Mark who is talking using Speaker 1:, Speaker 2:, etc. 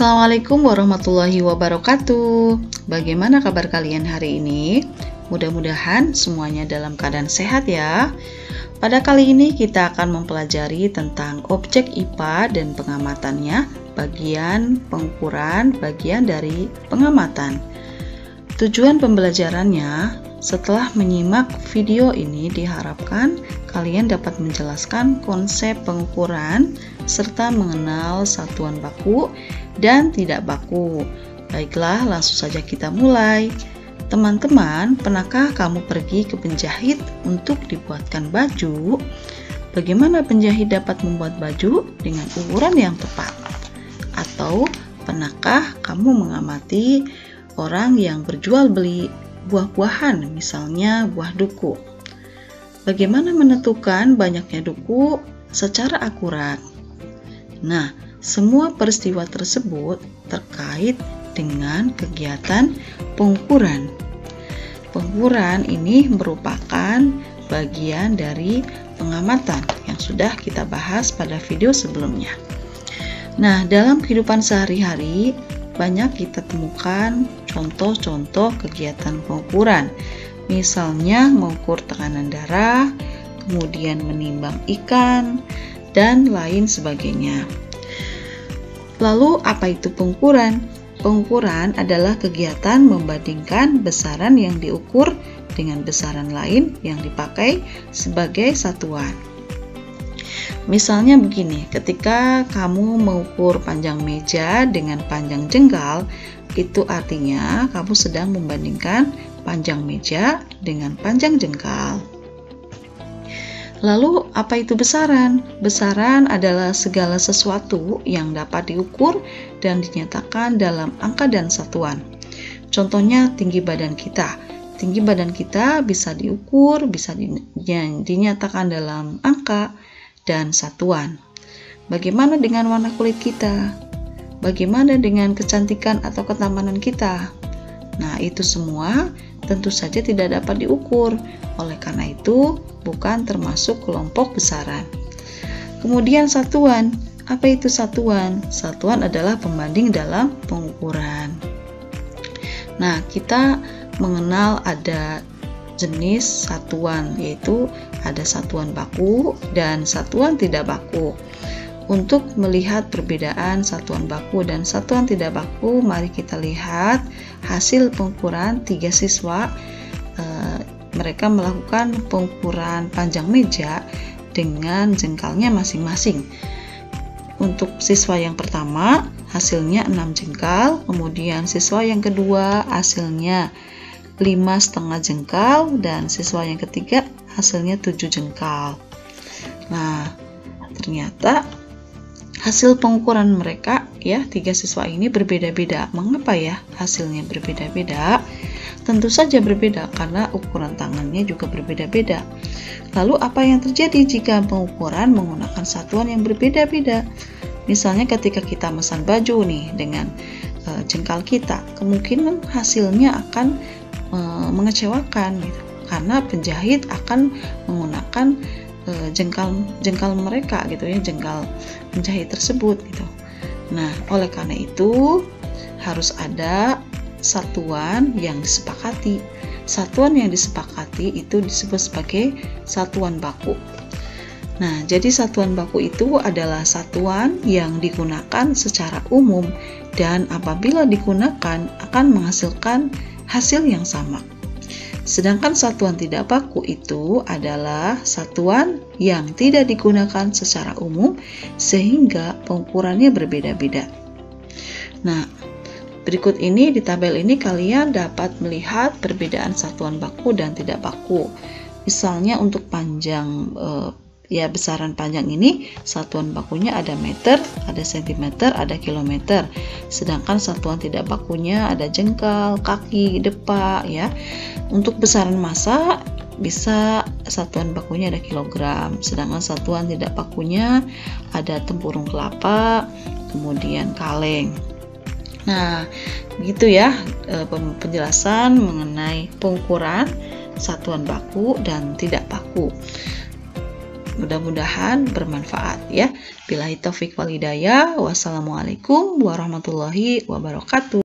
Speaker 1: Assalamualaikum warahmatullahi wabarakatuh. Bagaimana kabar kalian hari ini? Mudah-mudahan semuanya dalam keadaan sehat ya. Pada kali ini kita akan mempelajari tentang objek IPA dan pengamatannya, bagian pengukuran, bagian dari pengamatan. Tujuan pembelajarannya, setelah menyimak video ini diharapkan kalian dapat menjelaskan konsep pengukuran serta mengenal satuan baku dan tidak baku. Baiklah, langsung saja kita mulai. Teman-teman, pernahkah kamu pergi ke penjahit untuk dibuatkan baju? Bagaimana penjahit dapat membuat baju dengan ukuran yang tepat? Atau pernahkah kamu mengamati orang yang berjual beli buah-buahan, misalnya buah duku? Bagaimana menentukan banyaknya duku secara akurat? Nah, semua peristiwa tersebut terkait dengan kegiatan pengukuran. Pengukuran ini merupakan bagian dari pengamatan yang sudah kita bahas pada video sebelumnya. Nah, dalam kehidupan sehari-hari banyak kita temukan contoh-contoh kegiatan pengukuran. Misalnya mengukur tekanan darah, kemudian menimbang ikan, dan lain sebagainya. Lalu apa itu pengukuran? Pengukuran adalah kegiatan membandingkan besaran yang diukur dengan besaran lain yang dipakai sebagai satuan. Misalnya begini, ketika kamu mengukur panjang meja dengan panjang jengkal, itu artinya kamu sedang membandingkan panjang meja dengan panjang jengkal. Lalu, apa itu besaran? Besaran adalah segala sesuatu yang dapat diukur dan dinyatakan dalam angka dan satuan. Contohnya, tinggi badan kita. Tinggi badan kita bisa diukur, bisa dinyatakan dalam angka dan satuan. Bagaimana dengan warna kulit kita? Bagaimana dengan kecantikan atau ketamanan kita? Nah, itu semua tentu saja tidak dapat diukur. Oleh karena itu, bukan termasuk kelompok besaran. Kemudian satuan. Apa itu satuan? Satuan adalah pembanding dalam pengukuran. Nah, kita mengenal ada jenis satuan, yaitu ada satuan baku dan satuan tidak baku. Untuk melihat perbedaan satuan baku dan satuan tidak baku, mari kita lihat hasil pengukuran 3 siswa. Mereka melakukan pengukuran panjang meja dengan jengkalnya masing-masing. Untuk siswa yang pertama, hasilnya 6 jengkal, kemudian siswa yang kedua hasilnya 5,5 jengkal, dan siswa yang ketiga hasilnya 7 jengkal. Nah, ternyata hasil pengukuran mereka ya, 3 siswa ini berbeda-beda. Mengapa ya hasilnya berbeda-beda? Tentu saja berbeda karena ukuran tangannya juga berbeda-beda. Lalu apa yang terjadi jika pengukuran menggunakan satuan yang berbeda-beda? Misalnya ketika kita mesan baju nih dengan jengkal kita, kemungkinan hasilnya akan mengecewakan gitu. Karena penjahit akan menggunakan jengkal mereka gitu ya, jengkal penjahit tersebut gitu. Nah, oleh karena itu harus ada satuan yang disepakati. Satuan yang disepakati itu disebut sebagai satuan baku. Nah, jadi satuan baku itu adalah satuan yang digunakan secara umum dan apabila digunakan akan menghasilkan hasil yang sama. Sedangkan satuan tidak baku itu adalah satuan yang tidak digunakan secara umum sehingga pengukurannya berbeda-beda. Nah, berikut ini di tabel ini kalian dapat melihat perbedaan satuan baku dan tidak baku. Misalnya untuk panjang besaran panjang ini satuan bakunya ada meter, ada sentimeter, ada kilometer. Sedangkan satuan tidak bakunya ada jengkal, kaki, depa ya. Untuk besaran massa bisa satuan bakunya ada kilogram, sedangkan satuan tidak bakunya ada tempurung kelapa, kemudian kaleng. Nah, begitu ya penjelasan mengenai pengukuran satuan baku dan tidak baku. Mudah-mudahan bermanfaat ya. Billahi taufik wal hidayah. Wassalamualaikum warahmatullahi wabarakatuh.